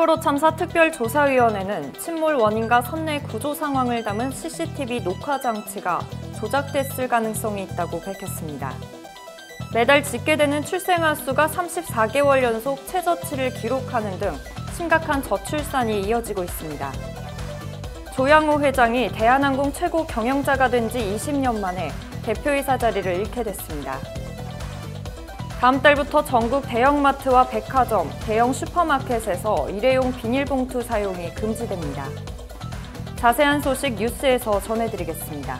세월호 참사 특별조사위원회는 침몰 원인과 선내 구조 상황을 담은 CCTV 녹화 장치가 조작됐을 가능성이 있다고 밝혔습니다. 매달 집계되는 출생아 수가 34개월 연속 최저치를 기록하는 등 심각한 저출산이 이어지고 있습니다. 조양호 회장이 대한항공 최고 경영자가 된 지 20년 만에 대표이사 자리를 잃게 됐습니다. 다음 달부터 전국 대형마트와 백화점, 대형 슈퍼마켓에서 일회용 비닐봉투 사용이 금지됩니다. 자세한 소식 뉴스에서 전해드리겠습니다.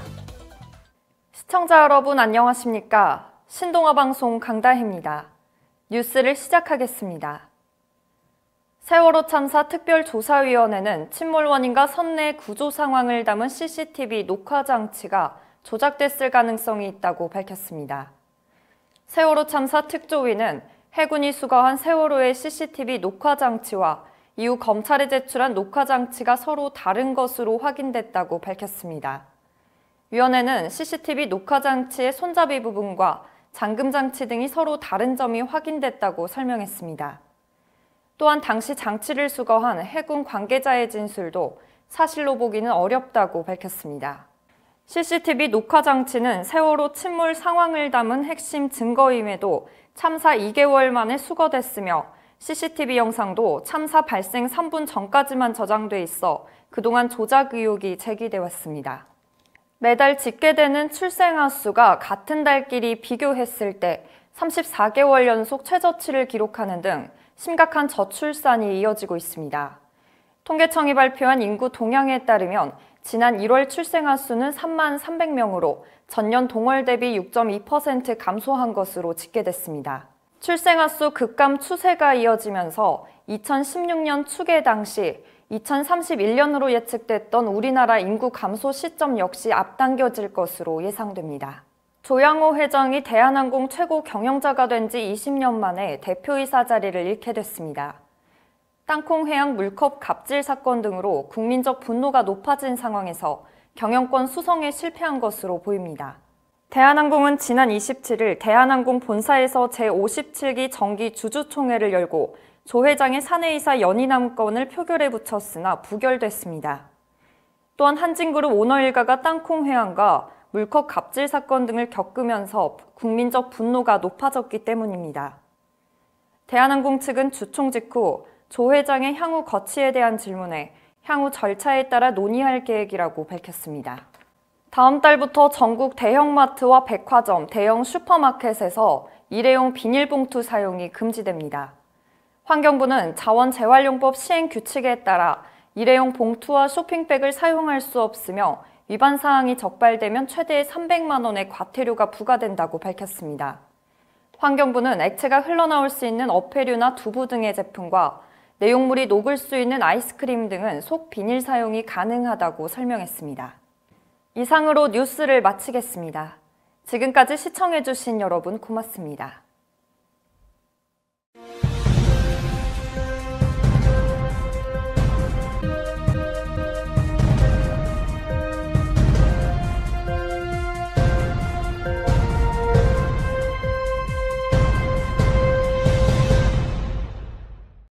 시청자 여러분 안녕하십니까? 신동아 방송 강다혜입니다. 뉴스를 시작하겠습니다. 세월호 참사 특별조사위원회는 침몰 원인과 선내 구조 상황을 담은 CCTV 녹화 장치가 조작됐을 가능성이 있다고 밝혔습니다. 세월호 참사 특조위는 해군이 수거한 세월호의 CCTV 녹화 장치와 이후 검찰에 제출한 녹화 장치가 서로 다른 것으로 확인됐다고 밝혔습니다. 위원회는 CCTV 녹화 장치의 손잡이 부분과 잠금 장치 등이 서로 다른 점이 확인됐다고 설명했습니다. 또한 당시 장치를 수거한 해군 관계자의 진술도 사실로 보기는 어렵다고 밝혔습니다. CCTV 녹화 장치는 세월호 침몰 상황을 담은 핵심 증거임에도 참사 2개월 만에 수거됐으며 CCTV 영상도 참사 발생 3분 전까지만 저장돼 있어 그동안 조작 의혹이 제기돼 왔습니다. 매달 집계되는 출생아 수가 같은 달끼리 비교했을 때 34개월 연속 최저치를 기록하는 등 심각한 저출산이 이어지고 있습니다. 통계청이 발표한 인구 동향에 따르면 지난 1월 출생아 수는 3만 300명으로 전년 동월 대비 6.2% 감소한 것으로 집계됐습니다. 출생아 수 급감 추세가 이어지면서 2016년 추계 당시 2031년으로 예측됐던 우리나라 인구 감소 시점 역시 앞당겨질 것으로 예상됩니다. 조양호 회장이 대한항공 최고 경영자가 된 지 20년 만에 대표이사 자리를 잃게 됐습니다. 땅콩 해양 물컵 갑질 사건 등으로 국민적 분노가 높아진 상황에서 경영권 수성에 실패한 것으로 보입니다. 대한항공은 지난 27일 대한항공 본사에서 제57기 정기 주주총회를 열고 조 회장의 사내이사 연임남건을 표결에 붙였으나 부결됐습니다. 또한 한진그룹 오너 일가가 땅콩 해양과 물컵 갑질 사건 등을 겪으면서 국민적 분노가 높아졌기 때문입니다. 대한항공 측은 주총 직후 조 회장의 향후 거취에 대한 질문에 향후 절차에 따라 논의할 계획이라고 밝혔습니다. 다음 달부터 전국 대형마트와 백화점, 대형 슈퍼마켓에서 일회용 비닐봉투 사용이 금지됩니다. 환경부는 자원재활용법 시행 규칙에 따라 일회용 봉투와 쇼핑백을 사용할 수 없으며 위반 사항이 적발되면 최대 300만 원의 과태료가 부과된다고 밝혔습니다. 환경부는 액체가 흘러나올 수 있는 어패류나 두부 등의 제품과 내용물이 녹을 수 있는 아이스크림 등은 속 비닐 사용이 가능하다고 설명했습니다. 이상으로 뉴스를 마치겠습니다. 지금까지 시청해주신 여러분 고맙습니다.